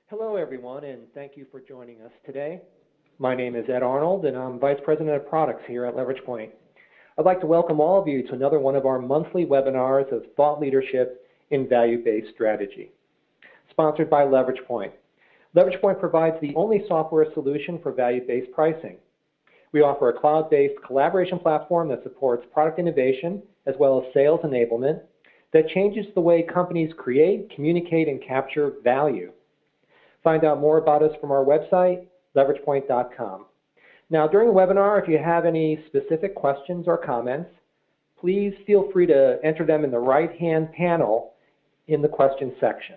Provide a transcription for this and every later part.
Hello, everyone, and thank you for joining us today. My name is Ed Arnold, and I'm Vice President of Products here at Leverage Point. I'd like to welcome all of you to another one of our monthly webinars of thought leadership in value-based strategy, sponsored by Leverage Point. Leverage Point provides the only software solution for value-based pricing. We offer a cloud-based collaboration platform that supports product innovation as well as sales enablement that changes the way companies create, communicate, and capture value. Find out more about us from our website, leveragepoint.com. Now, during the webinar, if you have any specific questions or comments, please feel free to enter them in the right-hand panel in the question section.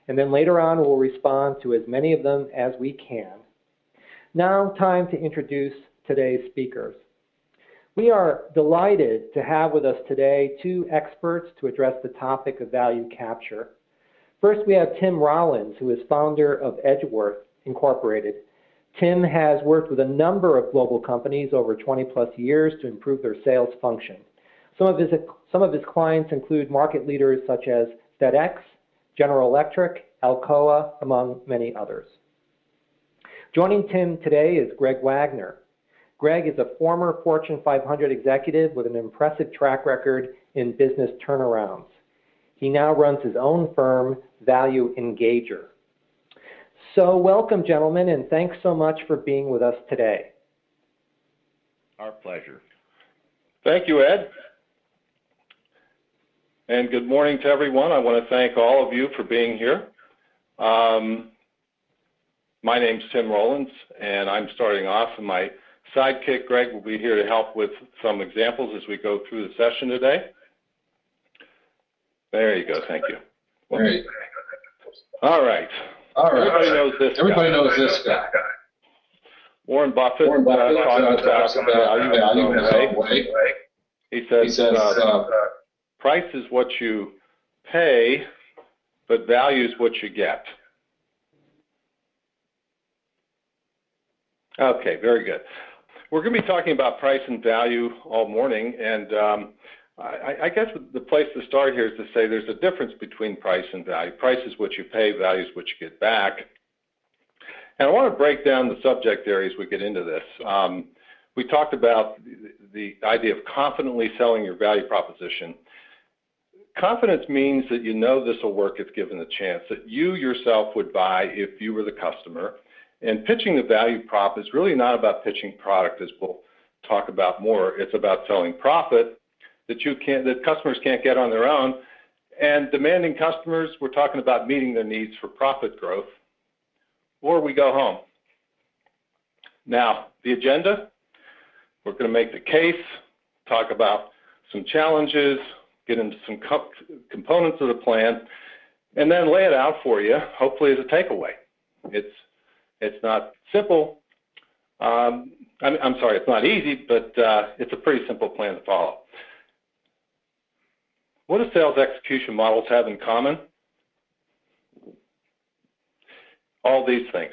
And then later on, we'll respond to as many of them as we can. Now, time to introduce today's speakers. We are delighted to have with us today two experts to address the topic of value capture. First, we have Tim Rowlands, who is founder of Edgeworth Incorporated. Tim has worked with a number of global companies over 20-plus years to improve their sales function. Some of his clients include market leaders such as FedEx, General Electric, Alcoa, among many others. Joining Tim today is Greg Wagner. Greg is a former Fortune 500 executive with an impressive track record in business turnarounds. He now runs his own firm, Value Engager. So welcome, gentlemen, and thanks so much for being with us today. Our pleasure. Thank you, Ed. And good morning to everyone. I want to thank all of you for being here. My name's Tim Rowlands, and I'm starting off, and my sidekick, Greg, will be here to help with some examples as we go through the session today. There you go. Thank you. Great. All right. Everybody knows this guy. Warren Buffett, talks about value in his own way. He says, price is what you pay, but value is what you get. Okay, very good. We're going to be talking about price and value all morning, and I guess the place to start here is to say there's a difference between price and value. Price is what you pay, value is what you get back. And I want to break down the subject areas we get into this. We talked about the idea of confidently selling your value proposition. Confidence means that you know this will work if given the chance, that you yourself would buy if you were the customer. And pitching the value prop is really not about pitching product, as we'll talk about more. It's about selling profit that customers can't get on their own. And demanding customers, we're talking about meeting their needs for profit growth, or we go home. Now, the agenda, we're going to make the case, talk about some challenges, get into some components of the plan, and then lay it out for you, hopefully as a takeaway. It's not simple. I'm sorry, it's not easy, but it's a pretty simple plan to follow. What do sales execution models have in common? All these things.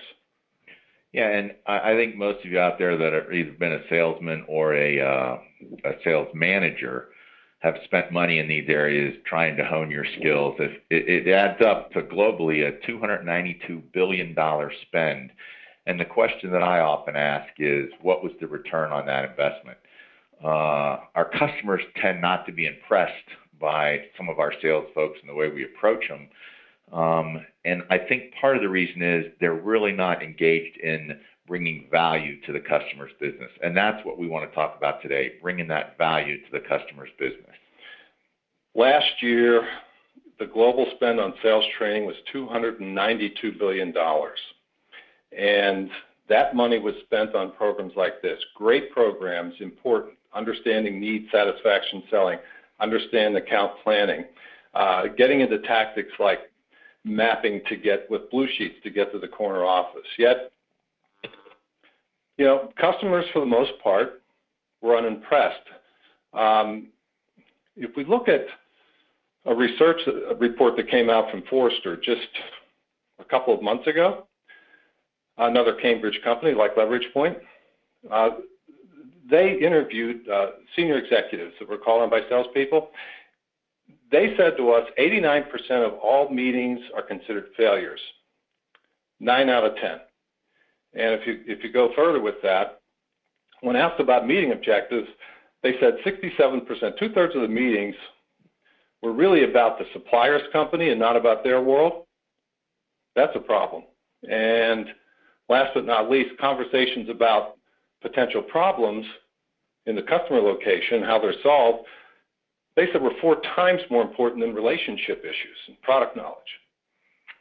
Yeah, and I think most of you out there that have either been a salesman or a sales manager have spent money in these areas trying to hone your skills. It adds up to globally a $292 billion spend. And the question that I often ask is, what was the return on that investment? Our customers tend not to be impressed by some of our sales folks and the way we approach them. And I think part of the reason is they're really not engaged in bringing value to the customer's business. And that's what we want to talk about today, bringing that value to the customer's business. Last year, the global spend on sales training was $292 billion. And that money was spent on programs like this. Great programs, important, understanding need, satisfaction selling, understand account planning, getting into tactics like mapping to get with blue sheets to get to the corner office. Yet, you know, customers for the most part were unimpressed. If we look at a research report that came out from Forrester just a couple of months ago, another Cambridge company like Leverage Point, they interviewed senior executives that were called on by salespeople. They said to us 89% of all meetings are considered failures. 9 out of 10. And if you go further with that, when asked about meeting objectives, they said 67%, two-thirds of the meetings were really about the supplier's company and not about their world. That's a problem. And last but not least, conversations about potential problems in the customer location, how they're solved, they said were 4 times more important than relationship issues and product knowledge.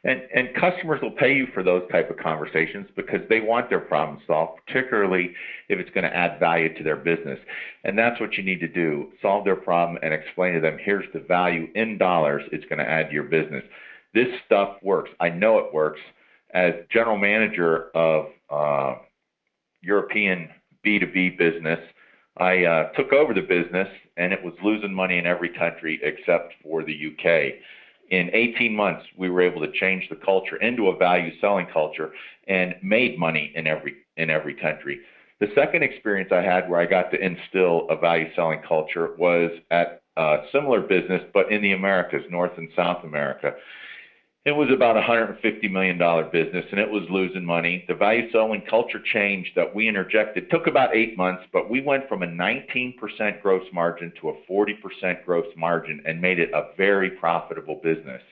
And customers will pay you for those type of conversations because they want their problem solved, particularly if it's going to add value to their business. And that's what you need to do, solve their problem and explain to them, here's the value in dollars it's going to add to your business. This stuff works. I know it works. As general manager of European B2B business, I took over the business, and it was losing money in every country except for the UK. In 18 months, we were able to change the culture into a value selling culture and made money in every country. The second experience I had where I got to instill a value selling culture was at a similar business, but in the Americas, North and South America. It was about a $150 million business, and it was losing money. The value selling culture change that we interjected took about 8 months, but we went from a 19% gross margin to a 40% gross margin and made it a very profitable business.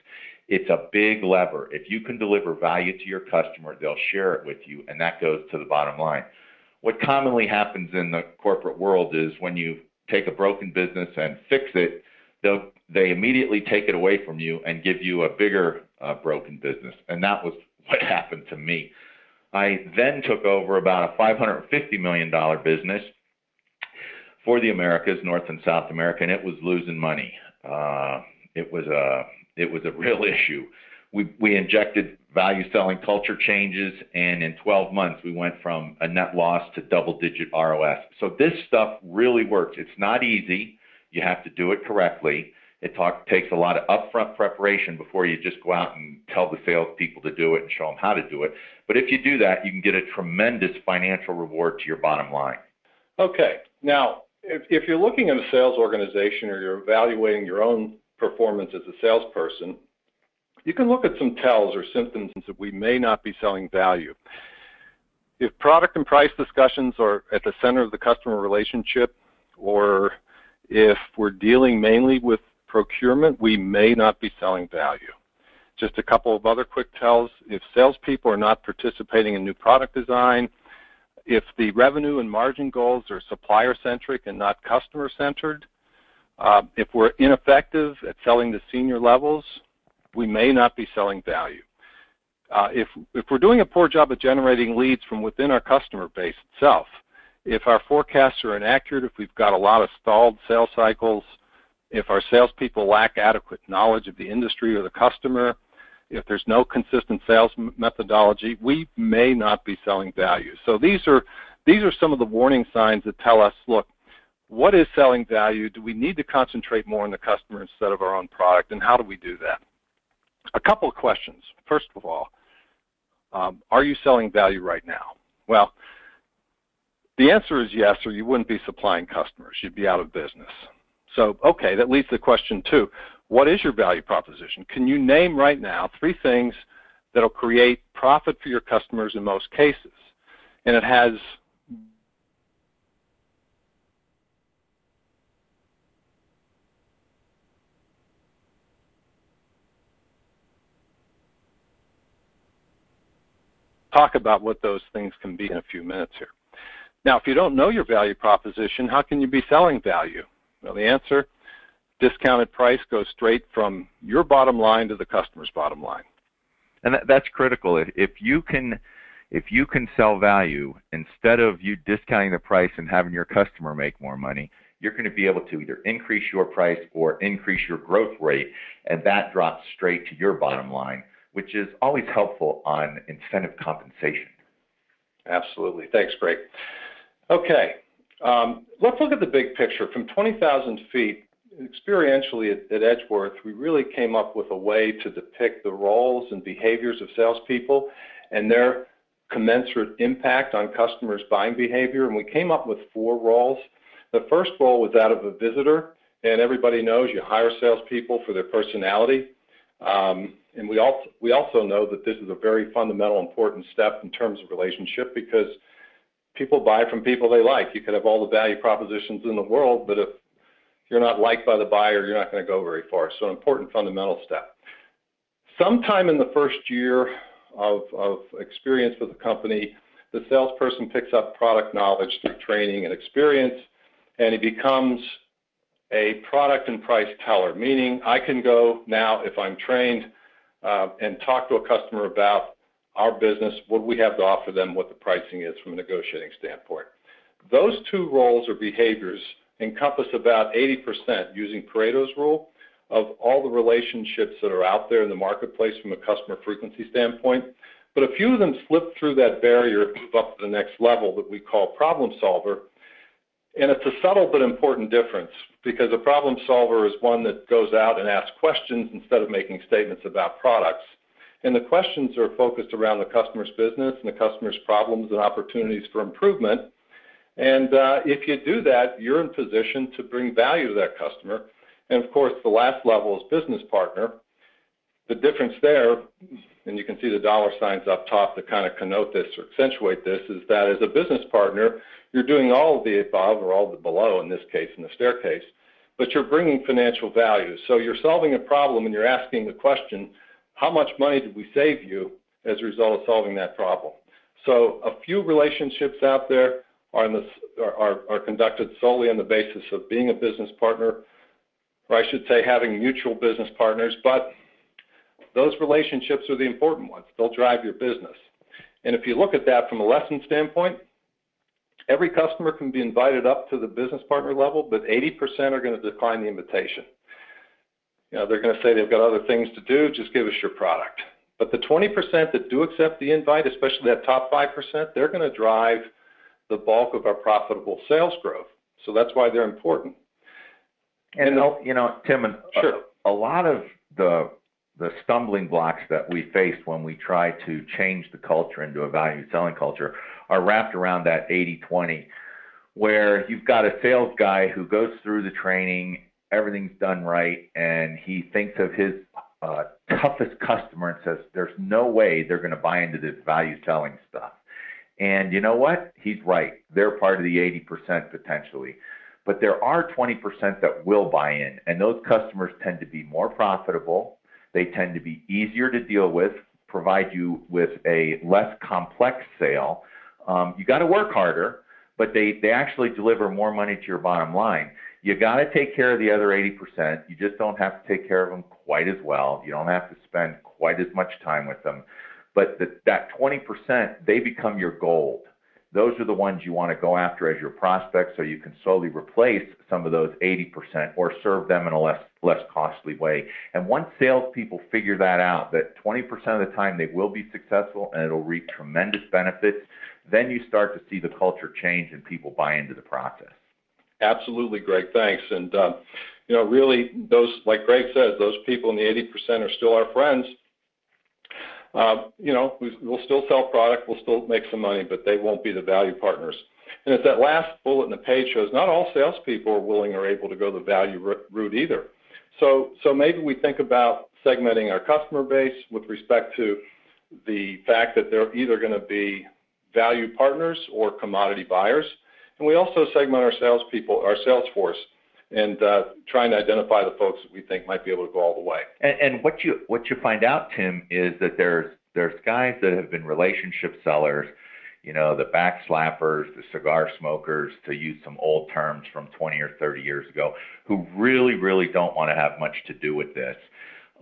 It's a big lever. If you can deliver value to your customer, they'll share it with you, and that goes to the bottom line. What commonly happens in the corporate world is when you take a broken business and fix it, they immediately take it away from you and give you a bigger broken business. And that was what happened to me. I then took over about a $550 million business for the Americas, North and South America, and it was losing money. It was a real issue. We injected value selling culture changes, and in 12 months, we went from a net loss to double-digit ROS. So this stuff really works. It's not easy. You have to do it correctly. It takes a lot of upfront preparation before you just go out and tell the salespeople to do it and show them how to do it. But if you do that, you can get a tremendous financial reward to your bottom line. Okay. Now, if you're looking at a sales organization or you're evaluating your own performance as a salesperson, you can look at some tells or symptoms that we may not be selling value. If product and price discussions are at the center of the customer relationship, or if we're dealing mainly with procurement, we may not be selling value. Just a couple of other quick tells. If salespeople are not participating in new product design, if the revenue and margin goals are supplier-centric and not customer-centered, if we're ineffective at selling to senior levels, we may not be selling value. If we're doing a poor job of generating leads from within our customer base itself, if our forecasts are inaccurate, if we've got a lot of stalled sales cycles, if our salespeople lack adequate knowledge of the industry or the customer, if there's no consistent sales methodology, we may not be selling value. So these are some of the warning signs that tell us, look, what is selling value? Do we need to concentrate more on the customer instead of our own product, and how do we do that? A couple of questions. First of all, are you selling value right now? Well, the answer is yes, or you wouldn't be supplying customers. You'd be out of business. So, okay, that leads to question 2. What is your value proposition? Can you name right now 3 things that will create profit for your customers in most cases? And it has talk about what those things can be in a few minutes here. Now, if you don't know your value proposition, how can you be selling value? Well, the answer, discounted price goes straight from your bottom line to the customer's bottom line. And that's critical. If you can sell value, instead of you discounting the price and having your customer make more money, you're going to be able to either increase your price or increase your growth rate, and that drops straight to your bottom line, which is always helpful on incentive compensation. Absolutely. Thanks, Greg. Okay. Let's look at the big picture. From 20,000 feet, experientially at Edgeworth, we really came up with a way to depict the roles and behaviors of salespeople and their commensurate impact on customers' buying behavior. And we came up with 4 roles. The first role was that of a visitor, and everybody knows you hire salespeople for their personality. And we also know that this is a very fundamental, important step in terms of relationship, because people buy from people they like. You could have all the value propositions in the world, but if you're not liked by the buyer, you're not going to go very far. So an important fundamental step. Sometime in the first year of experience with the company, the salesperson picks up product knowledge through training and experience, and he becomes a product and price teller, meaning I can go now, if I'm trained, and talk to a customer about our business, what we have to offer them, what the pricing is from a negotiating standpoint. Those two roles or behaviors encompass about 80%, using Pareto's rule, of all the relationships that are out there in the marketplace from a customer frequency standpoint. But a few of them slip through that barrier, move up to the next level that we call problem solver. And it's a subtle but important difference, because a problem solver is one that goes out and asks questions instead of making statements about products. And the questions are focused around the customer's business and the customer's problems and opportunities for improvement. And if you do that, you're in position to bring value to that customer. And of course, the last level is business partner. The difference there, and you can see the dollar signs up top that kind of connote this or accentuate this, is that as a business partner, you're doing all of the above or all of the below, in this case, in the staircase, but you're bringing financial value. So you're solving a problem and you're asking the question, how much money did we save you as a result of solving that problem? So a few relationships out there are conducted solely on the basis of being a business partner, or I should say having mutual business partners, but those relationships are the important ones. They'll drive your business. And if you look at that from a lesson standpoint, every customer can be invited up to the business partner level, but 80% are going to decline the invitation. You know, they're going to say they've got other things to do, just give us your product. But the 20% that do accept the invite, especially that top 5%, they're going to drive the bulk of our profitable sales growth. So that's why they're important. And you know, Tim, sure. a lot of the stumbling blocks that we faced when we try to change the culture into a value selling culture are wrapped around that 80-20, where you've got a sales guy who goes through the training, everything's done right, and he thinks of his toughest customer and says, there's no way they're going to buy into this value selling stuff. And you know what? He's right. They're part of the 80% potentially. But there are 20% that will buy in, and those customers tend to be more profitable. They tend to be easier to deal with, provide you with a less complex sale. You got to work harder, but they actually deliver more money to your bottom line. You got to take care of the other 80%. You just don't have to take care of them quite as well. You don't have to spend quite as much time with them. But that 20%, they become your gold. Those are the ones you want to go after as your prospects, so you can slowly replace some of those 80% or serve them in a less costly way. And once salespeople figure that out, that 20% of the time they will be successful and it'll reap tremendous benefits, then you start to see the culture change and people buy into the process. Absolutely, Greg. Thanks. And, you know, really, those, like Greg says, those people in the 80% are still our friends. You know, we'll still sell product, we'll still make some money, but they won't be the value partners. And as that last bullet in the page shows, not all salespeople are willing or able to go the value route either. So maybe we think about segmenting our customer base with respect to the fact that they're either going to be value partners or commodity buyers. And we also segment our salespeople, our sales force, and trying to identify the folks that we think might be able to go all the way. And what you find out, Tim, is that there's guys that have been relationship sellers, you know, the backslappers, the cigar smokers, to use some old terms from 20 or 30 years ago, who really, really don't want to have much to do with this.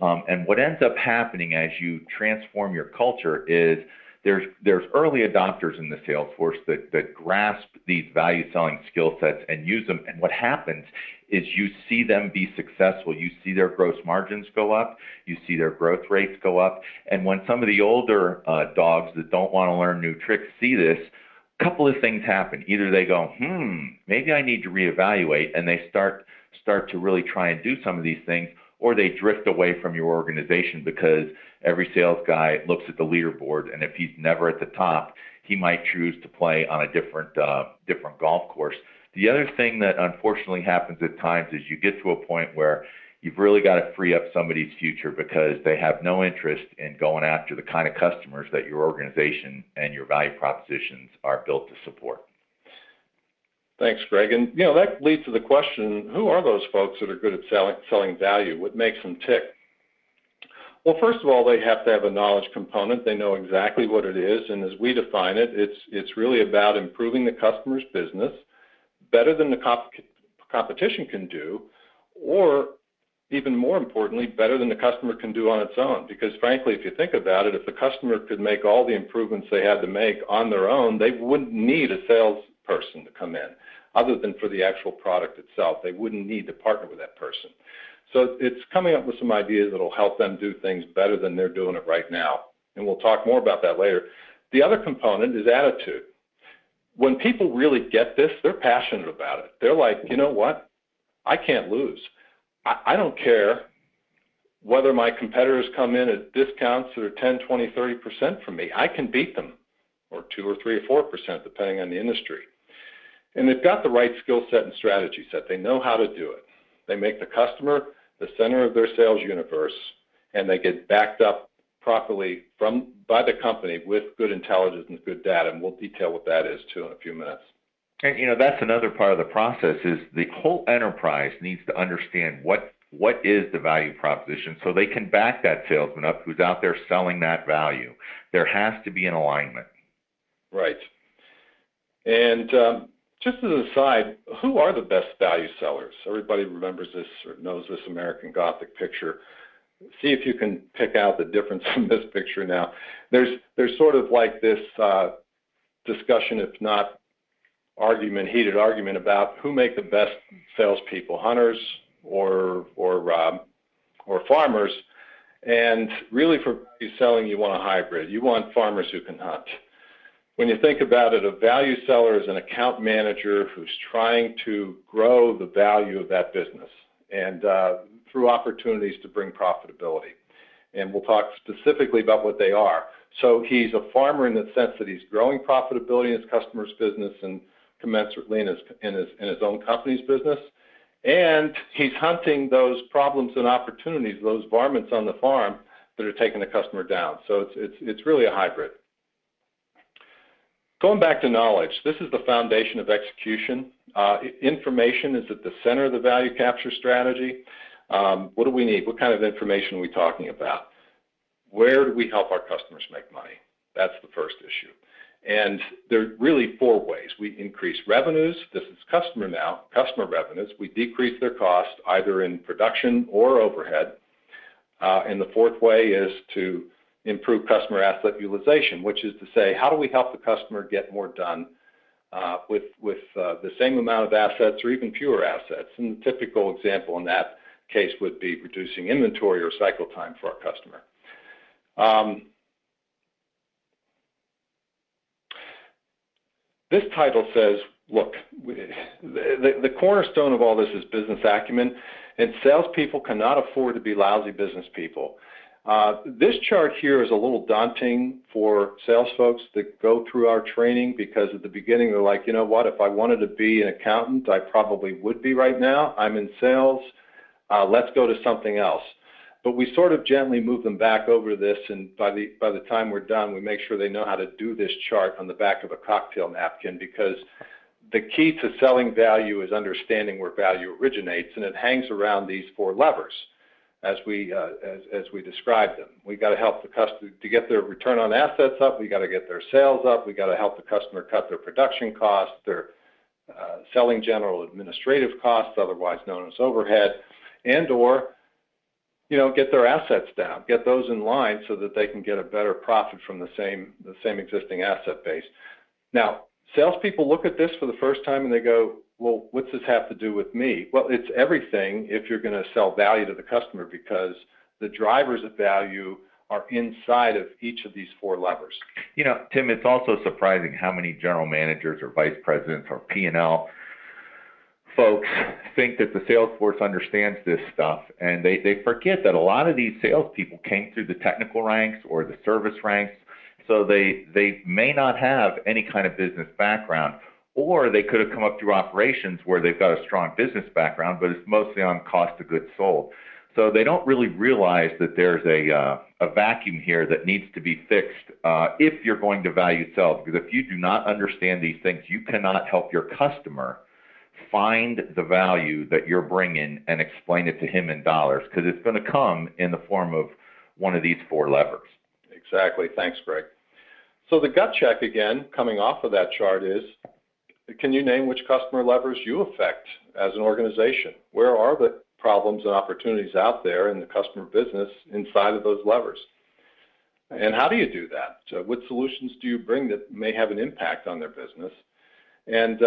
And what ends up happening as you transform your culture is there's early adopters in the sales force that grasp these value selling skill sets and use them. And what happens is you see them be successful. You see their gross margins go up. You see their growth rates go up. And when some of the older dogs that don't want to learn new tricks see this, a couple of things happen. Either they go, maybe I need to reevaluate, and they start to really try and do some of these things, or they drift away from your organization because every sales guy looks at the leaderboard, and if he's never at the top, he might choose to play on a different golf course. The other thing that unfortunately happens at times is you get to a point where you've really got to free up somebody's future because they have no interest in going after the kind of customers that your organization and your value propositions are built to support. Thanks, Greg. And, that leads to the question, who are those folks that are good at selling value? What makes them tick? Well, first of all, they have to have a knowledge component. They know exactly what it is. And as we define it, it's really about improving the customer's business better than the competition can do, or even more importantly, better than the customer can do on its own. Because frankly, if you think about it, if the customer could make all the improvements they had to make on their own, they wouldn't need a salesperson to come in, other than for the actual product itself. They wouldn't need to partner with that person. So it's coming up with some ideas that will help them do things better than they're doing it right now. And we'll talk more about that later. The other component is attitude. When people really get this, they're passionate about it. They're like, you know what? I can't lose. I don't care whether my competitors come in at discounts that are 10, 20, 30% from me. I can beat them, or 2 or 3 or 4%, depending on the industry. And they've got the right skill set and strategy set. They know how to do it. They make the customer the center of their sales universe, and they get backed up properly by the company with good intelligence and good data. And we'll detail what that is, too, in a few minutes. And, that's another part of the process is the whole enterprise needs to understand what is the value proposition so they can back that salesman up who's out there selling that value. There has to be an alignment. Right. And just as an aside, who are the best value sellers? Everybody remembers this or knows this American Gothic picture. See if you can pick out the difference in this picture now. There's sort of like this discussion, if not heated argument about who make the best salespeople, hunters or farmers. And really, for value selling, you want a hybrid. You want farmers who can hunt. When you think about it, a value seller is an account manager who's trying to grow the value of that business and through opportunities to bring profitability. And we'll talk specifically about what they are. So he's a farmer in the sense that he's growing profitability in his customer's business and commensurately in his own company's business. And he's hunting those problems and opportunities, those varmints on the farm that are taking the customer down. So it's really a hybrid. Going back to knowledge, this is the foundation of execution. Information is at the center of the value capture strategy. What do we need? What kind of information are we talking about? Where do we help our customers make money? That's the first issue. And there are really 4 ways. We increase revenues. This is customer revenues. We decrease their cost either in production or overhead. And the 4th way is to improve customer asset utilization, which is to say, how do we help the customer get more done with the same amount of assets or even fewer assets? And the typical example in that case would be reducing inventory or cycle time for our customer. This title says, look, the cornerstone of all this is business acumen, and salespeople cannot afford to be lousy business people. This chart here is a little daunting for sales folks that go through our training because at the beginning they're like, you know what, if I wanted to be an accountant, I probably would be right now. I'm in sales. Let's go to something else. But we sort of gently move them back over this, and by the time we're done, we make sure they know how to do this chart on the back of a cocktail napkin, because the key to selling value is understanding where value originates, and it hangs around these 4 levers as we describe them. We got to help the customer to get their return on assets up. We got to get their sales up. We got to help the customer cut their production costs, their selling general administrative costs, otherwise known as overhead, and/or get their assets down, get those in line so that they can get a better profit from the same existing asset base. Now, salespeople look at this for the first time and they go, well, what's this have to do with me? Well, it's everything if you're going to sell value to the customer, because the drivers of value are inside of each of these 4 levers. Tim, it's also surprising how many general managers or vice presidents or P&L folks think that the sales force understands this stuff, and they forget that a lot of these salespeople came through the technical ranks or the service ranks, so they may not have any kind of business background, Or they could have come up through operations where they've got a strong business background, but it's mostly on cost of goods sold. So they don't really realize that there's a vacuum here that needs to be fixed if you're going to value sell. Because if you do not understand these things, you cannot help your customer find the value that you're bringing and explain it to him in dollars, because it's going to come in the form of one of these 4 levers. Exactly. Thanks, Greg. So the gut check, again, coming off of that chart is, can you name which customer levers you affect as an organization? Where are the problems and opportunities out there in the customer business inside of those levers? And how do you do that? So what solutions do you bring that may have an impact on their business? And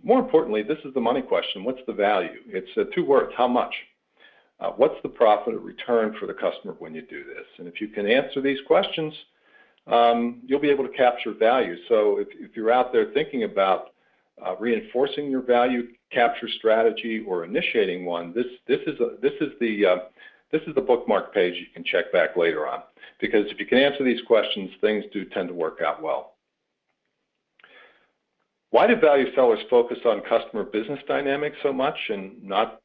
more importantly, this is the money question. What's the value? It's 2 words. How much? What's the profit or return for the customer when you do this? And if you can answer these questions, you'll be able to capture value. So if you're out there thinking about reinforcing your value capture strategy or initiating one, this is the bookmark page you can check back later on. Because if you can answer these questions, things do tend to work out well. Why do value sellers focus on customer business dynamics so much and not,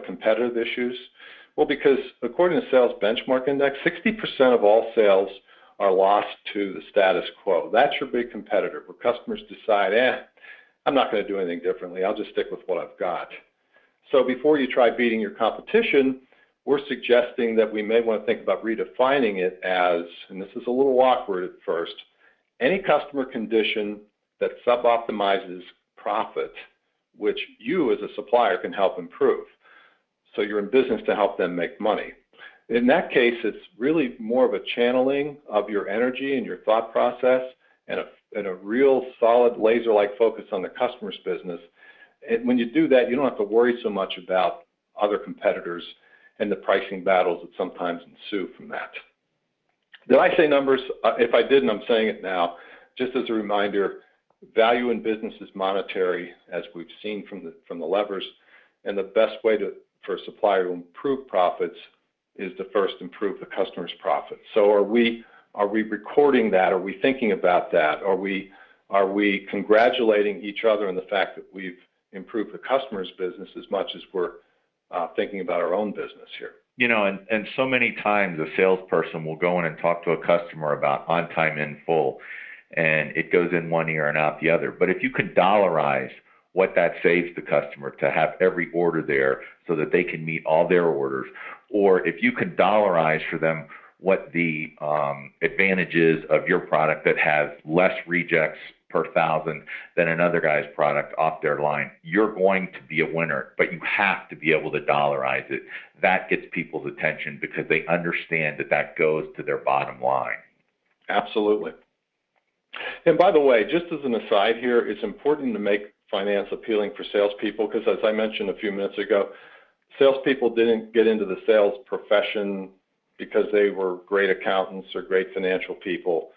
competitive issues? Well, because according to Sales Benchmark Index, 60% of all sales are lost to the status quo. That's your big competitor, where customers decide, I'm not going to do anything differently. I'll just stick with what I've got. So before you try beating your competition, we're suggesting that we may want to think about redefining it as, and this is a little awkward at first, any customer condition that suboptimizes profit, which you as a supplier can help improve. So you're in business to help them make money. In that case, it's really more of a channeling of your energy and your thought process and a real solid laser-like focus on the customer's business. And when you do that, you don't have to worry so much about other competitors and the pricing battles that sometimes ensue from that. Did I say numbers? If I didn't, I'm saying it now. Just as a reminder, value in business is monetary, as we've seen from the levers, and the best way for a supplier to improve profits is to first improve the customer's profits. So are we recording that? Are we thinking about that? Are we congratulating each other on the fact that we've improved the customer's business as much as we're thinking about our own business here? And so many times a salesperson will go in and talk to a customer about on time in full, and it goes in one ear and out the other. But if you can dollarize what that saves the customer to have every order there so that they can meet all their orders, or if you can dollarize for them what the advantage is of your product that has less rejects per 1,000 than another guy's product off their line, you're going to be a winner, but you have to be able to dollarize it. That gets people's attention because they understand that goes to their bottom line. Absolutely. And by the way, just as an aside here, it's important to make finance appealing for salespeople because, as I mentioned a few minutes ago, salespeople didn't get into the sales profession because they were great accountants or great financial people.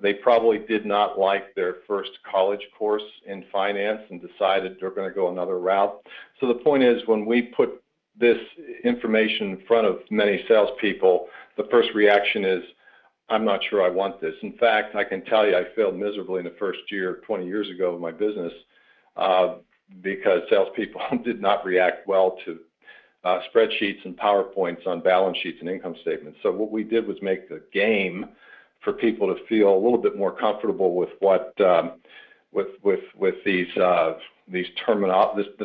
They probably did not like their first college course in finance and decided they're going to go another route. So the point is, when we put this information in front of many salespeople, the first reaction is, I'm not sure I want this. In fact, I can tell you I failed miserably in the first year, 20 years ago in my business, because salespeople did not react well to spreadsheets and PowerPoints on balance sheets and income statements. So what we did was make the game for people to feel a little bit more comfortable with what with the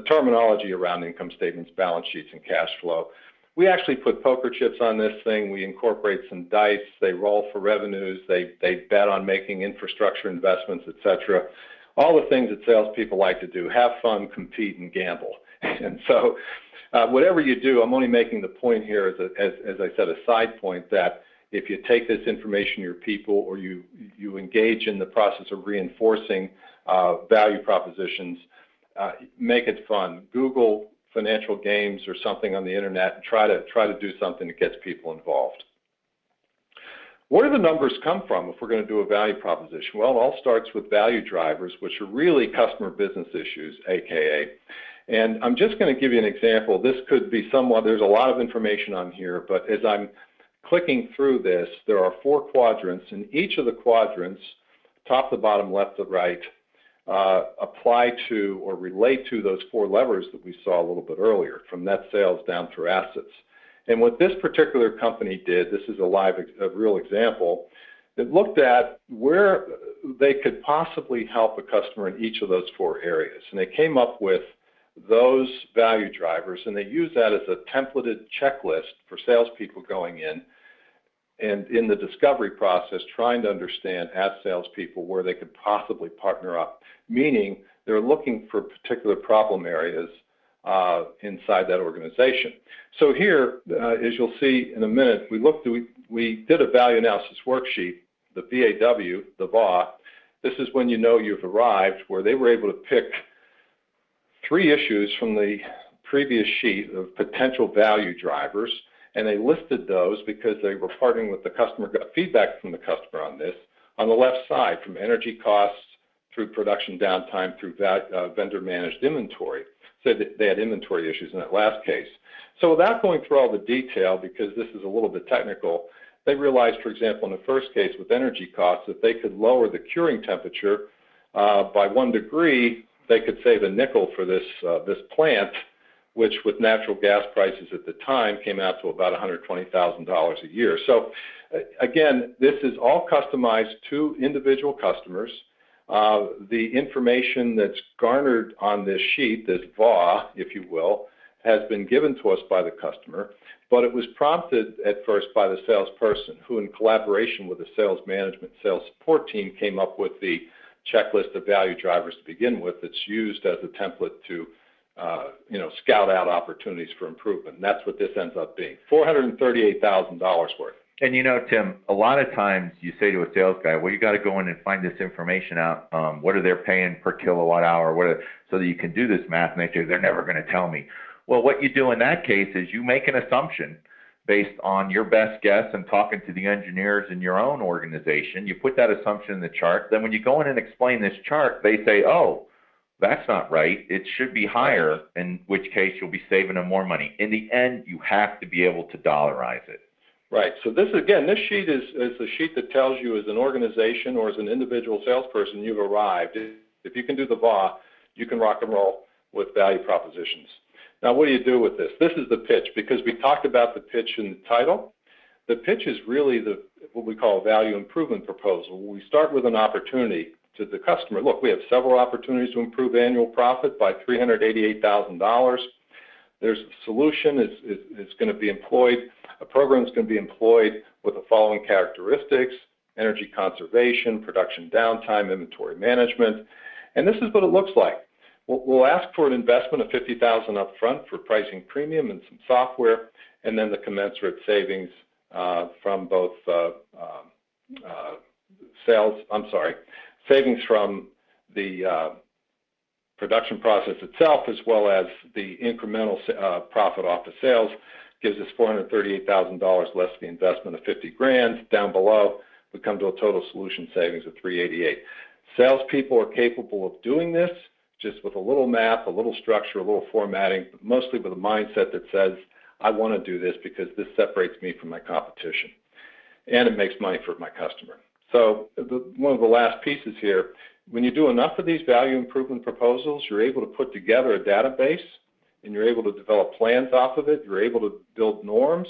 terminology around income statements, balance sheets, and cash flow. We actually put poker chips on this thing. We incorporate some dice. They roll for revenues. They bet on making infrastructure investments, etc. All the things that salespeople like to do: have fun, compete, and gamble. And so, whatever you do, I'm only making the point here, as I said, a side point, that if you take this information to your people, or you engage in the process of reinforcing value propositions, make it fun. Google financial games or something on the internet and try to do something that gets people involved. Where do the numbers come from if we're going to do a value proposition? Well, it all starts with value drivers, which are really customer business issues, AKA. And I'm just going to give you an example. This could be somewhat, there's a lot of information on here, but as I'm clicking through this, there are 4 quadrants. In each of the quadrants, top to bottom, left to right, apply to or relate to those four levers that we saw a little bit earlier, from net sales down through assets. And what this particular company did, this is a real example, it looked at where they could possibly help a customer in each of those four areas. And they came up with those value drivers, and they used that as a templated checklist for salespeople going in and in the discovery process trying to understand as salespeople where they could possibly partner up, meaning they're looking for particular problem areas inside that organization. So here, as you'll see in a minute, we did a value analysis worksheet, the VAW, the VAW. This is when you know you've arrived, where they were able to pick 3 issues from the previous sheet of potential value drivers, and they listed those because they were partnering with the customer, got feedback from the customer on this. On the left side, from energy costs through production downtime through vendor-managed inventory. So they had inventory issues in that last case. So without going through all the detail, because this is a little bit technical, they realized, for example, in the first case with energy costs, if they could lower the curing temperature by 1 degree, they could save a nickel for this plant, which with natural gas prices at the time came out to about $120,000 a year. So again, this is all customized to individual customers. The information that's garnered on this sheet, this VAW, if you will, has been given to us by the customer, but it was prompted at first by the salesperson who, in collaboration with the sales management, sales support team, came up with the checklist of value drivers to begin with that's used as a template to scout out opportunities for improvement. And that's what this ends up being, $438,000 worth. And Tim, a lot of times you say to a sales guy, well, you got to go in and find this information out. What are they paying per kilowatt hour? So that you can do this math, and they say, they're never going to tell me. Well, what you do in that case is you make an assumption based on your best guess and talking to the engineers in your own organization. You put that assumption in the chart. Then when you go in and explain this chart, they say, oh, that's not right. It should be higher, in which case you'll be saving them more money. In the end, you have to be able to dollarize it. Right. So this sheet is a sheet that tells you as an organization or as an individual salesperson you've arrived. If you can do the VAW, you can rock and roll with value propositions. Now, what do you do with this? This is the pitch, because we talked about the pitch in the title. The pitch is really what we call a value improvement proposal. We start with an opportunity to the customer. Look, we have several opportunities to improve annual profit by $388,000. There's a solution is going to be employed. A program is going to be employed with the following characteristics: energy conservation, production downtime, inventory management. And this is what it looks like. We'll ask for an investment of $50,000 up front for pricing premium and some software, and then the commensurate savings from both savings from the production process itself, as well as the incremental profit off the sales, gives us $438,000 less the investment of $50,000. Down below, we come to a total solution savings of $388,000. Salespeople are capable of doing this just with a little math, a little structure, a little formatting, but mostly with a mindset that says, I want to do this because this separates me from my competition, and it makes money for my customer. So one of the last pieces here, when you do enough of these value improvement proposals, you're able to put together a database, and you're able to develop plans off of it. You're able to build norms,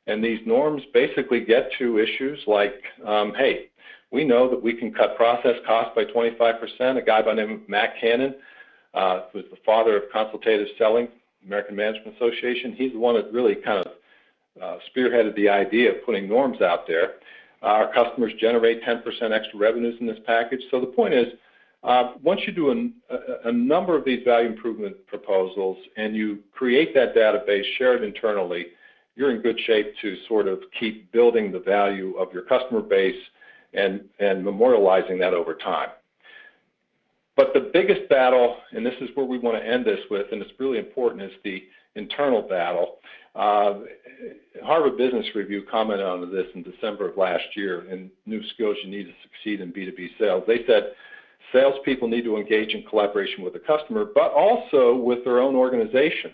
and these norms basically get to issues like, hey, we know that we can cut process costs by 25%. A guy by the name of Matt Cannon, who's the father of consultative selling, American Management Association, he's the one that really kind of spearheaded the idea of putting norms out there. Our customers generate 10% extra revenues in this package. So the point is, once you do a number of these value improvement proposals and you create that database, share it internally, you're in good shape to sort of keep building the value of your customer base and memorializing that over time. But the biggest battle, and this is where we want to end this with, and it's really important, is the internal battle. Harvard Business Review commented on this in December of last year in New Skills You Need to Succeed in B2B Sales. They said salespeople need to engage in collaboration with the customer, but also with their own organization.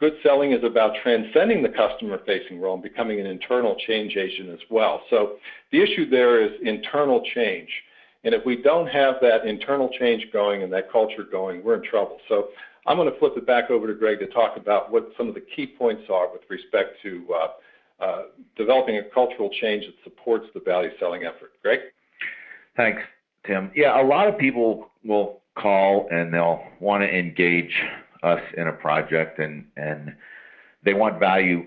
Good selling is about transcending the customer-facing role and becoming an internal change agent as well. So the issue there is internal change. And if we don't have that internal change going and that culture going, we're in trouble. So I'm going to flip it back over to Greg to talk about what some of the key points are with respect to developing a cultural change that supports the value selling effort. Greg? Thanks, Tim. Yeah, a lot of people will call and they'll want to engage us in a project, and they want value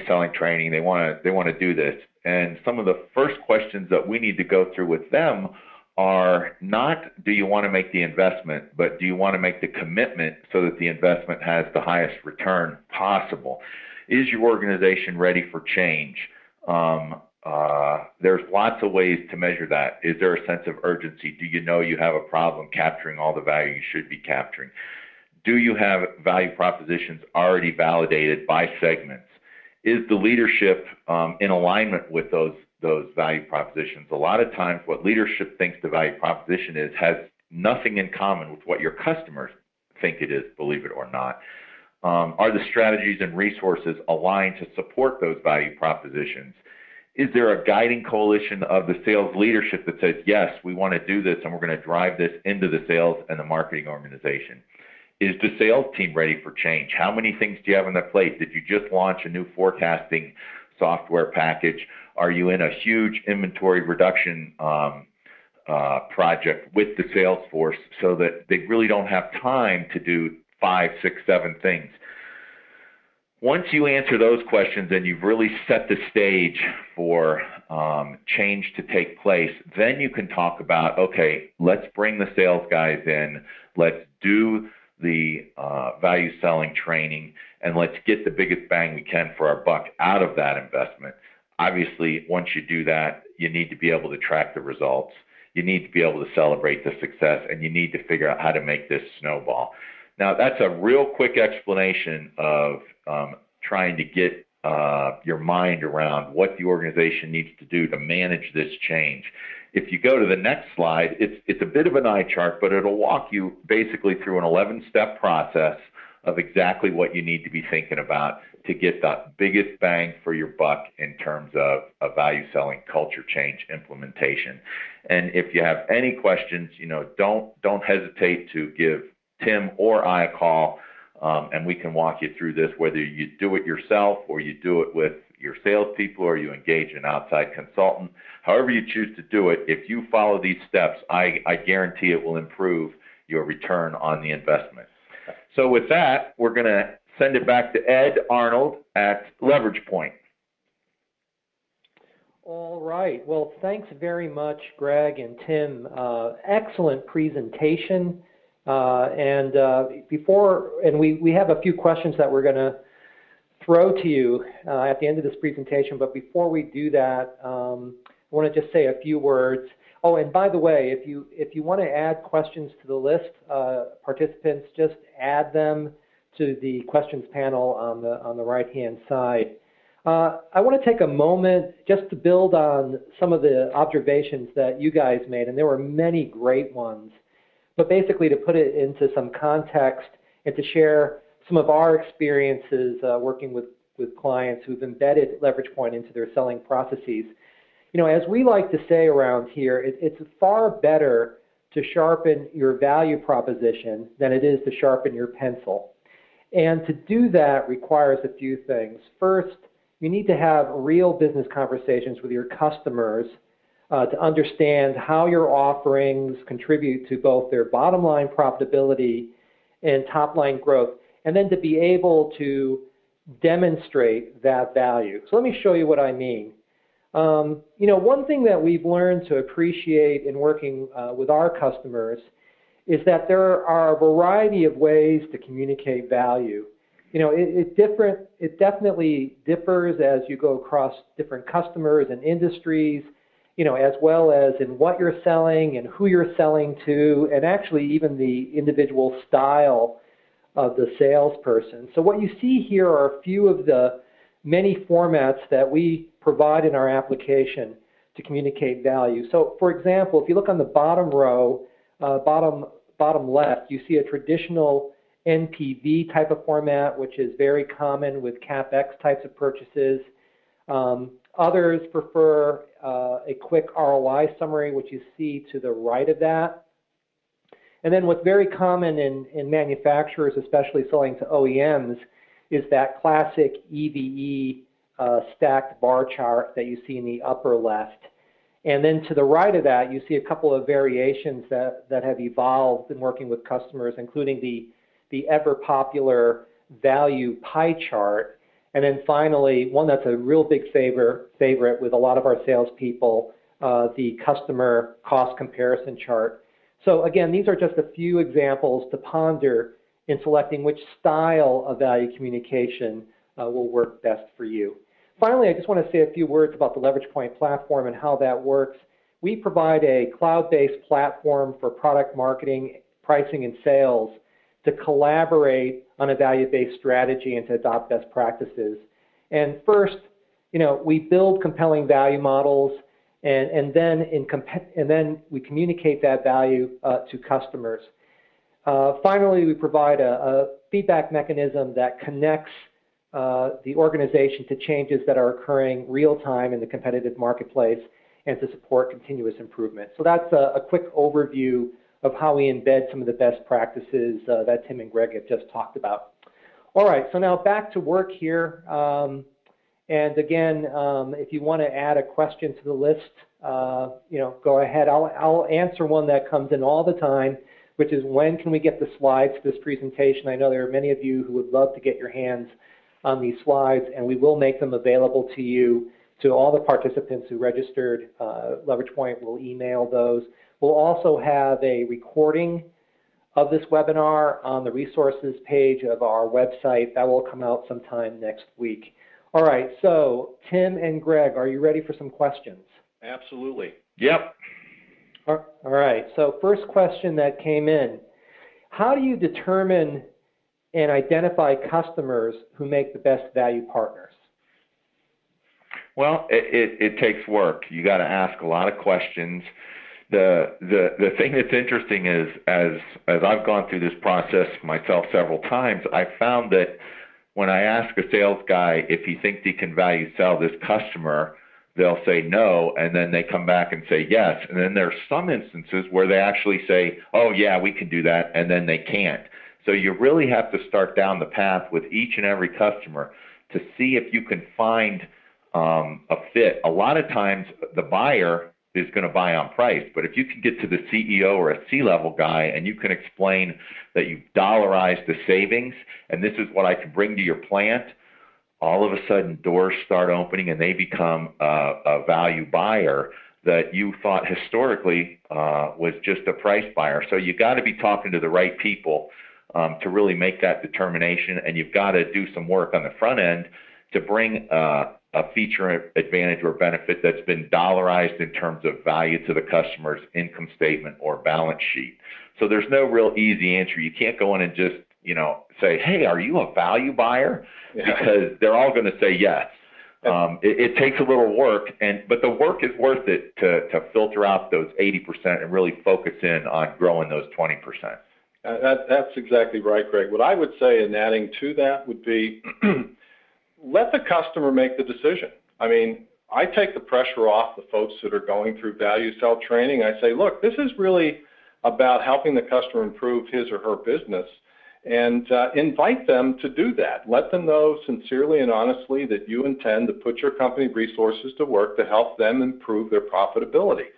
selling training. They want to do this. And some of the first questions that we need to go through with them are not, do you want to make the investment, but do you want to make the commitment so that the investment has the highest return possible? Is your organization ready for change? There's lots of ways to measure that. Is there a sense of urgency? Do you know you have a problem capturing all the value you should be capturing? Do you have value propositions already validated by segments? Is the leadership in alignment with those value propositions? A lot of times what leadership thinks the value proposition is has nothing in common with what your customers think it is, believe it or not. Are the strategies and resources aligned to support those value propositions? Is there a guiding coalition of the sales leadership that says, yes, we want to do this and we're going to drive this into the sales and the marketing organization? Is the sales team ready for change? How many things do you have on their plate? Did you just launch a new forecasting software package? Are you in a huge inventory reduction project with the sales force so that they really don't have time to do 5, 6, 7 things? Once you answer those questions and you've really set the stage for change to take place, then you can talk about, okay, let's bring the sales guys in, let's do the value selling training, and let's get the biggest bang we can for our buck out of that investment. Obviously, once you do that, you need to be able to track the results. You need to be able to celebrate the success, and you need to figure out how to make this snowball. Now, that's a real quick explanation of trying to get your mind around what the organization needs to do to manage this change. If you go to the next slide, it's a bit of an eye chart, but it'll walk you basically through an 11-step process of exactly what you need to be thinking about to get the biggest bang for your buck in terms of a value selling culture change implementation. And if you have any questions, don't hesitate to give Tim or I a call, and we can walk you through this, whether you do it yourself or you do it with your salespeople or you engage an outside consultant. However you choose to do it, if you follow these steps, I guarantee it will improve your return on the investment. So with that, we're going to send it back to Ed Arnold at Leverage Point. All right. Well, thanks very much, Greg and Tim. Excellent presentation. We have a few questions that we're going to throw to you at the end of this presentation. But before we do that, I want to just say a few words. Oh, and by the way, if you want to add questions to the list, participants, just add them to the questions panel on the right-hand side. I want to take a moment just to build on some of the observations that you guys made, and there were many great ones. But basically to put it into some context and to share some of our experiences working with clients who've embedded Leverage Point into their selling processes. As we like to say around here, it's far better to sharpen your value proposition than it is to sharpen your pencil. And to do that requires a few things. First, you need to have real business conversations with your customers to understand how your offerings contribute to both their bottom line profitability and top line growth, and then to be able to demonstrate that value. So let me show you what I mean. One thing that we've learned to appreciate in working with our customers is that there are a variety of ways to communicate value. It definitely differs as you go across different customers and industries, as well as in what you're selling and who you're selling to, and actually even the individual style of the salesperson. So what you see here are a few of the many formats that we provide in our application to communicate value. So for example, if you look on the bottom row, bottom left, you see a traditional NPV type of format, which is very common with CapEx types of purchases. Others prefer a quick ROI summary, which you see to the right of that. And then what's very common in manufacturers, especially selling to OEMs, is that classic EVE stacked bar chart that you see in the upper left. And then to the right of that, you see a couple of variations that have evolved in working with customers, including the ever popular value pie chart. And then finally, one that's a real big favorite with a lot of our salespeople, the customer cost comparison chart. So again, these are just a few examples to ponder in selecting which style of value communication will work best for you. Finally, I just want to say a few words about the LeveragePoint platform and how that works. We provide a cloud-based platform for product marketing, pricing, and sales to collaborate on a value-based strategy and to adopt best practices. And first, we build compelling value models, and then we communicate that value to customers. Finally, we provide a feedback mechanism that connects the organization to changes that are occurring real time in the competitive marketplace and to support continuous improvement. So that's a quick overview of how we embed some of the best practices that Tim and Greg have just talked about. All right, so now back to work here. And again, if you want to add a question to the list, go ahead. I'll answer one that comes in all the time, which is when can we get the slides to this presentation? I know there are many of you who would love to get your hands on these slides, and we will make them available to you, to all the participants who registered. LeveragePoint will email those. We'll also have a recording of this webinar on the resources page of our website. That will come out sometime next week. All right, so Tim and Greg, are you ready for some questions? Absolutely. Yep. All right, so first question that came in. How do you determine and identify customers who make the best value partners? Well, it takes work. You got to ask a lot of questions. The thing that's interesting is, as I've gone through this process myself several times, I found that when I ask a sales guy if he thinks he can value sell this customer, they'll say no, and then they come back and say yes. And then there's some instances where they actually say, oh yeah, we can do that, and then they can't. So you really have to start down the path with each and every customer to see if you can find a fit. A lot of times the buyer is going to buy on price, but if you can get to the CEO or a C-level guy and you can explain that you've dollarized the savings and this is what I can bring to your plant, all of a sudden doors start opening and they become a value buyer that you thought historically was just a price buyer. So you got to be talking to the right people to really make that determination, and you've got to do some work on the front end to bring a feature advantage or benefit that's been dollarized in terms of value to the customer's income statement or balance sheet. So there's no real easy answer. You can't go in and just say, hey, are you a value buyer? Because they're all going to say yes. It takes a little work, but the work is worth it to filter out those 80% and really focus in on growing those 20%. That's exactly right, Greg. What I would say in adding to that would be let the customer make the decision. I mean, I take the pressure off the folks that are going through value sell training. I say, look, this is really about helping the customer improve his or her business, and invite them to do that. Let them know sincerely and honestly that you intend to put your company resources to work to help them improve their profitability.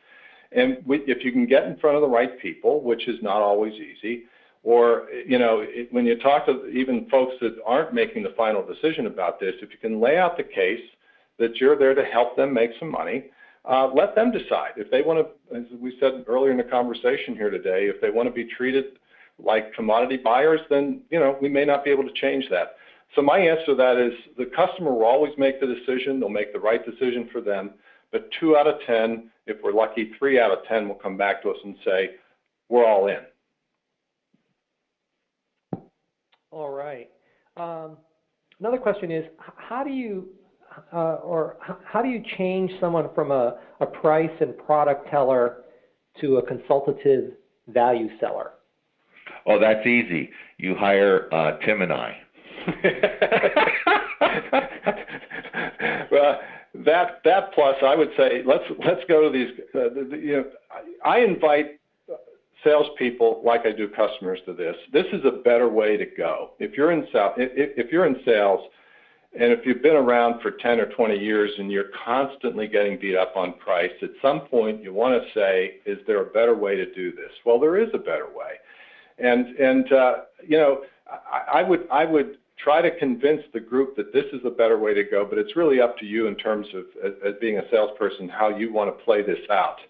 And if you can get in front of the right people, which is not always easy, or when you talk to even folks that aren't making the final decision about this, if you can lay out the case that you're there to help them make some money, let them decide. If they want to, as we said earlier in the conversation here today, if they want to be treated like commodity buyers, then we may not be able to change that. So my answer to that is the customer will always make the decision. They'll make the right decision for them. But 2 out of 10, if we're lucky, 3 out of 10 will come back to us and say, we're all in. All right. Another question is, how do you change someone from a price and product teller to a consultative value seller? Oh, that's easy. You hire Tim and I. Well, That plus, I would say, let's go to these. I invite salespeople, like I do customers, to this. This is a better way to go. If you're in sales, and if you've been around for 10 or 20 years and you're constantly getting beat up on price, at some point you want to say, is there a better way to do this? Well, there is a better way. And I would try to convince the group that this is a better way to go, but it's really up to you in terms of, as being a salesperson, how you want to play this out.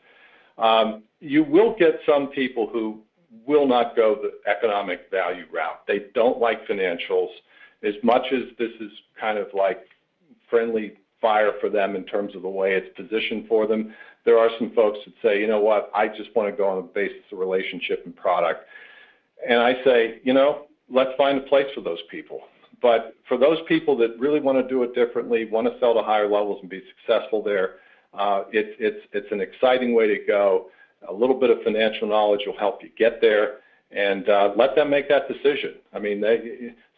You will get some people who will not go the economic value route. They don't like financials. As much as this is kind of like friendly fire for them in terms of the way it's positioned for them, there are some folks that say, you know what, I just want to go on the basis of relationship and product. And I say, let's find a place for those people. But for those people that really want to do it differently, want to sell to higher levels and be successful there, it's an exciting way to go. A little bit of financial knowledge will help you get there, and let them make that decision. I mean,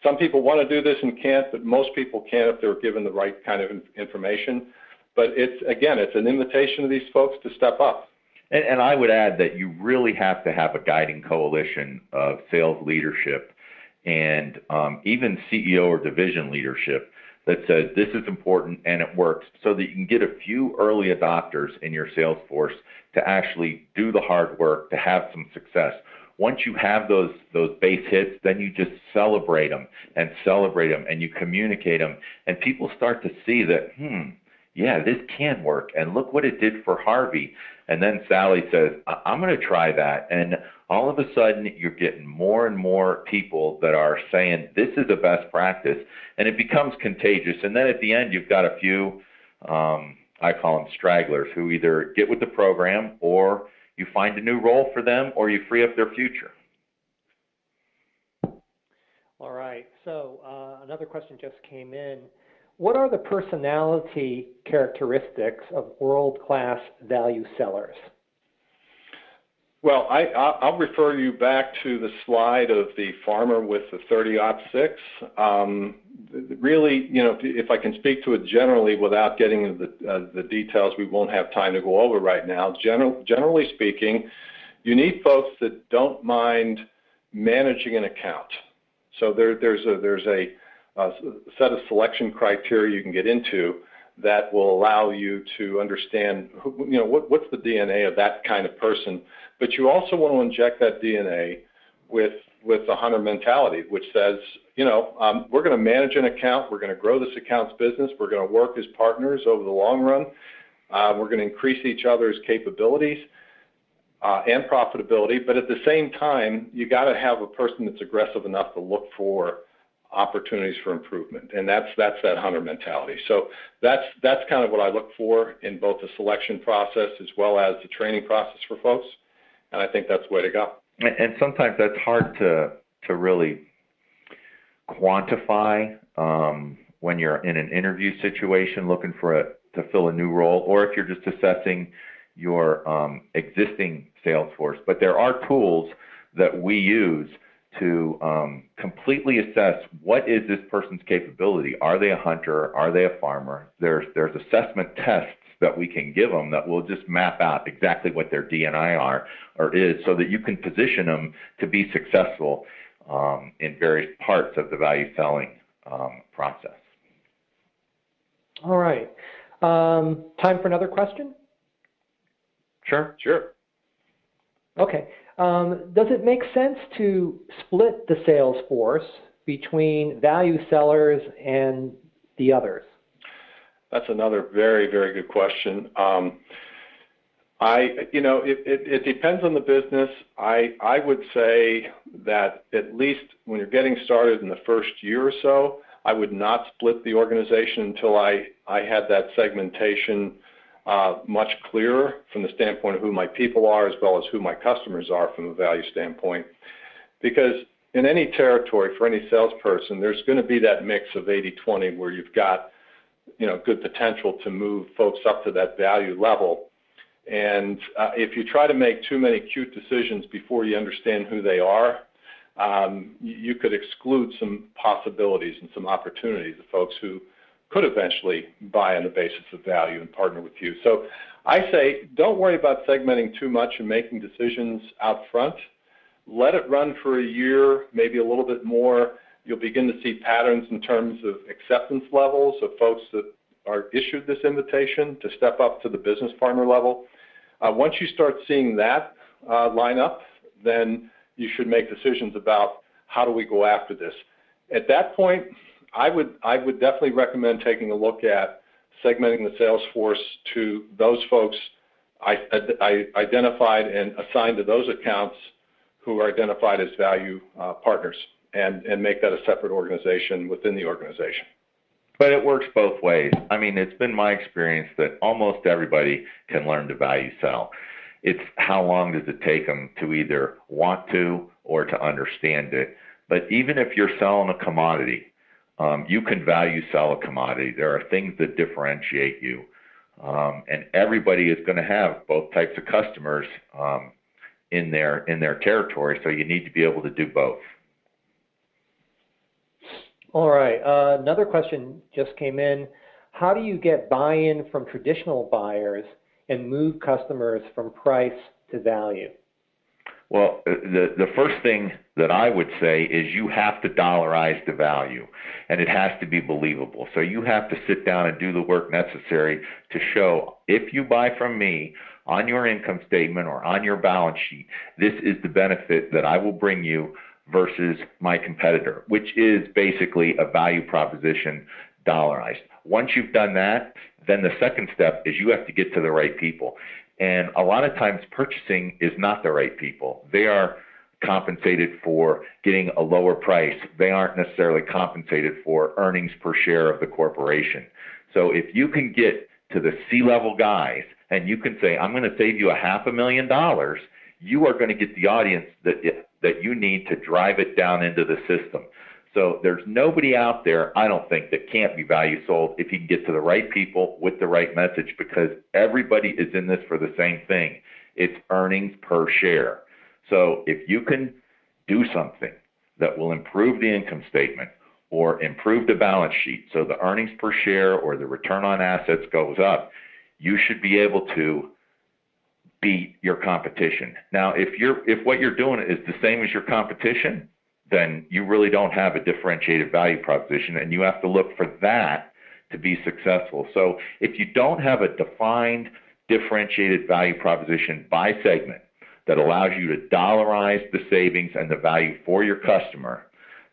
some people want to do this and can't, but most people can if they're given the right kind of information. But it's an invitation to these folks to step up. And I would add that you really have to have a guiding coalition of sales leadership and even CEO or division leadership that says this is important and it works, so that you can get a few early adopters in your sales force to actually do the hard work to have some success. Once you have those base hits, then you just celebrate them and you communicate them, and people start to see that, yeah, this can work, and look what it did for Harvey. And then Sally says, I'm going to try that, and all of a sudden you're getting more and more people that are saying this is the best practice, and it becomes contagious. And then at the end you've got a few, I call them stragglers, who either get with the program, or you find a new role for them, or you free up their future. All right. So another question just came in. What are the personality characteristics of world-class value sellers? Well, I'll refer you back to the slide of the farmer with the 30-06. Really, if I can speak to it generally without getting into the details, we won't have time to go over right now. Generally speaking, you need folks that don't mind managing an account. So there's a set of selection criteria you can get into that will allow you to understand, what's the DNA of that kind of person. But you also want to inject that DNA with the hunter mentality, which says, we're going to manage an account, we're going to grow this account's business, we're going to work as partners over the long run, we're going to increase each other's capabilities and profitability. But at the same time, you got to have a person that's aggressive enough to look for opportunities for improvement, and that's that hunter mentality. So that's kind of what I look for in both the selection process as well as the training process for folks, and I think that's the way to go. And sometimes that's hard to really quantify when you're in an interview situation looking to fill a new role, or if you're just assessing your existing sales force. But there are tools that we use to completely assess what is this person's capability. Are they a hunter? Are they a farmer? There's assessment tests that we can give them that will just map out exactly what their DNI is, so that you can position them to be successful in various parts of the value selling process. All right. Time for another question? Sure. Okay. Does it make sense to split the sales force between value sellers and the others? That's another very, very good question. It depends on the business. I would say that at least when you're getting started in the first year or so, I would not split the organization until I had that segmentation much clearer from the standpoint of who my people are, as well as who my customers are from a value standpoint. Because in any territory, for any salesperson, there's going to be that mix of 80-20 where you've got good potential to move folks up to that value level. And if you try to make too many cute decisions before you understand who they are, you could exclude some possibilities and some opportunities of folks who could eventually buy on the basis of value and partner with you. So I say don't worry about segmenting too much and making decisions out front. Let it run for a year, maybe a little bit more. You'll begin to see patterns in terms of acceptance levels of folks that are issued this invitation to step up to the business partner level. Once you start seeing that line up, then you should make decisions about how do we go after this. At that point, I would definitely recommend taking a look at segmenting the sales force to those folks I identified and assigned to those accounts who are identified as value partners, and make that a separate organization within the organization. But it works both ways. I mean, it's been my experience that almost everybody can learn to value sell. It's how long does it take them to either want to or to understand it. But even if you're selling a commodity, you can value sell a commodity. There are things that differentiate you. And everybody is going to have both types of customers in their territory, so you need to be able to do both. All right. Another question just came in. How do you get buy-in from traditional buyers and move customers from price to value? Well, the first thing that I would say is you have to dollarize the value, and it has to be believable. So you have to sit down and do the work necessary to show, if you buy from me on your income statement or on your balance sheet, this is the benefit that I will bring you versus my competitor, which is basically a value proposition dollarized. Once you've done that, then the second step is you have to get to the right people. And a lot of times purchasing is not the right people. They are compensated for getting a lower price. They aren't necessarily compensated for earnings per share of the corporation. So if you can get to the C-level guys and you can say, I'm going to save you $500,000, you are going to get the audience that you need to drive it down into the system. So there's nobody out there, I don't think, that can't be value sold if you can get to the right people with the right message, because everybody is in this for the same thing. It's earnings per share. So if you can do something that will improve the income statement or improve the balance sheet so the earnings per share or the return on assets goes up, you should be able to beat your competition. Now, if what you're doing is the same as your competition, then you really don't have a differentiated value proposition, and you have to look for that to be successful. So if you don't have a defined differentiated value proposition by segment that allows you to dollarize the savings and the value for your customer,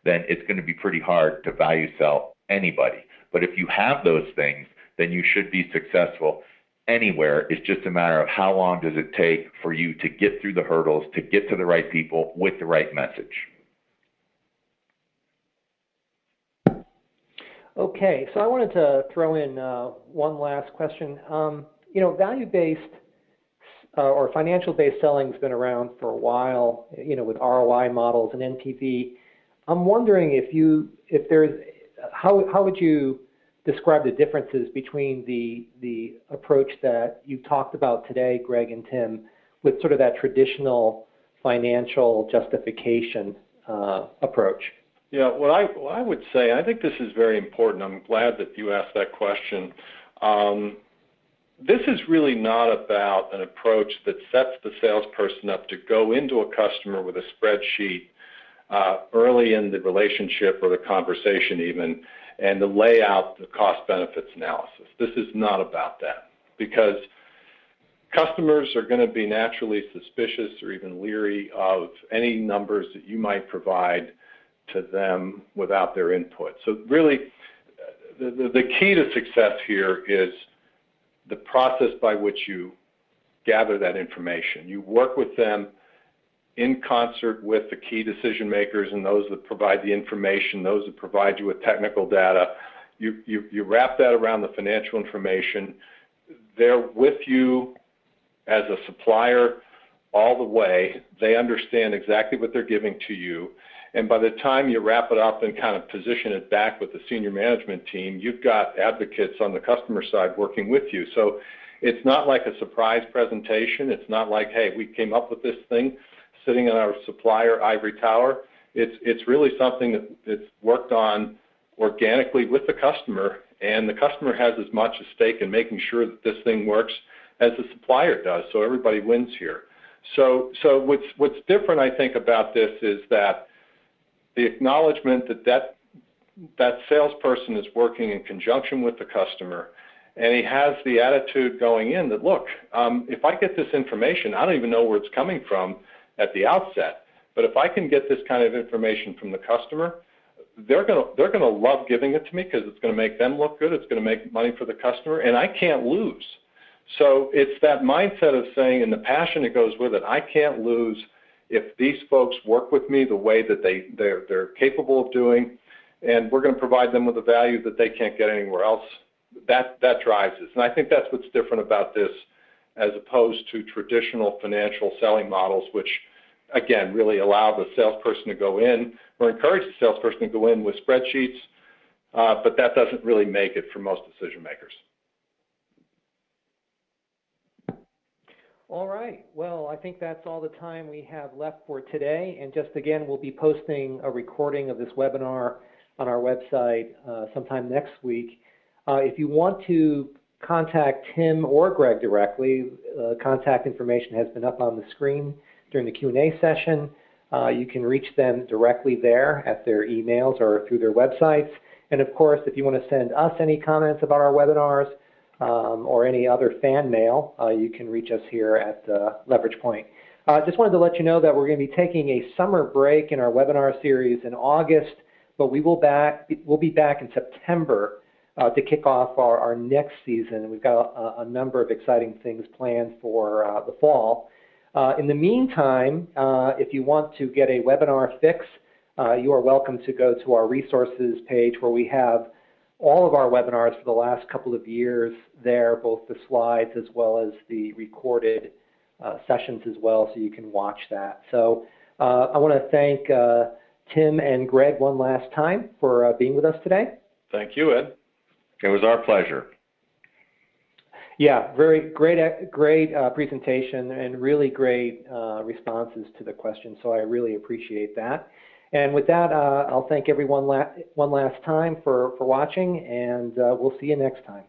then it's going to be pretty hard to value sell anybody. But if you have those things, then you should be successful anywhere. It's just a matter of how long does it take for you to get through the hurdles, to get to the right people with the right message. Okay, so I wanted to throw in one last question. Value-based or financial-based selling has been around for a while, with ROI models and NPV. I'm wondering how would you describe the differences between the approach that you talked about today, Greg and Tim, with sort of that traditional financial justification approach? Yeah, what I would say, I think this is very important. I'm glad that you asked that question. This is really not about an approach that sets the salesperson up to go into a customer with a spreadsheet early in the relationship or the conversation even, and to lay out the cost-benefits analysis. This is not about that, because customers are going to be naturally suspicious or even leery of any numbers that you might provide to them without their input. So really, the key to success here is the process by which you gather that information. You work with them in concert with the key decision makers and those that provide the information, those that provide you with technical data. You wrap that around the financial information. They're with you as a supplier all the way. They understand exactly what they're giving to you. And by the time you wrap it up and kind of position it back with the senior management team, you've got advocates on the customer side working with you. So it's not like a surprise presentation. It's not like, hey, we came up with this thing sitting in our supplier ivory tower. It's really something that's worked on organically with the customer, and the customer has as much at stake in making sure that this thing works as the supplier does, so everybody wins here. So what's different, I think, about this is that the acknowledgement that salesperson is working in conjunction with the customer, and he has the attitude going in that, look, if I get this information, I don't even know where it's coming from at the outset, but if I can get this kind of information from the customer, they're gonna love giving it to me because it's going to make them look good, it's going to make money for the customer, and I can't lose. So it's that mindset of saying, and the passion that goes with it, I can't lose if these folks work with me the way that they're capable of doing, and we're going to provide them with a value that they can't get anywhere else. That drives us. And I think that's what's different about this as opposed to traditional financial selling models, which, again, really allow the salesperson to go in or encourage the salesperson to go in with spreadsheets, but that doesn't really make it for most decision makers. All right. Well, I think that's all the time we have left for today. And just again, we'll be posting a recording of this webinar on our website sometime next week. If you want to contact Tim or Greg directly, contact information has been up on the screen during the Q&A session. You can reach them directly there at their emails or through their websites. And of course, if you want to send us any comments about our webinars or any other fan mail, you can reach us here at Leverage Point. Just wanted to let you know that we're going to be taking a summer break in our webinar series in August, but we'll be back in September to kick off our next season. We've got a number of exciting things planned for the fall. In the meantime, if you want to get a webinar fix, you are welcome to go to our resources page where we have all of our webinars for the last couple of years there, both the slides as well as the recorded sessions as well, so you can watch that. So I want to thank Tim and Greg one last time for being with us today. Thank you, Ed. It was our pleasure. Yeah, very great presentation and really great responses to the questions, so I really appreciate that. And with that, I'll thank everyone one last time for watching, and we'll see you next time.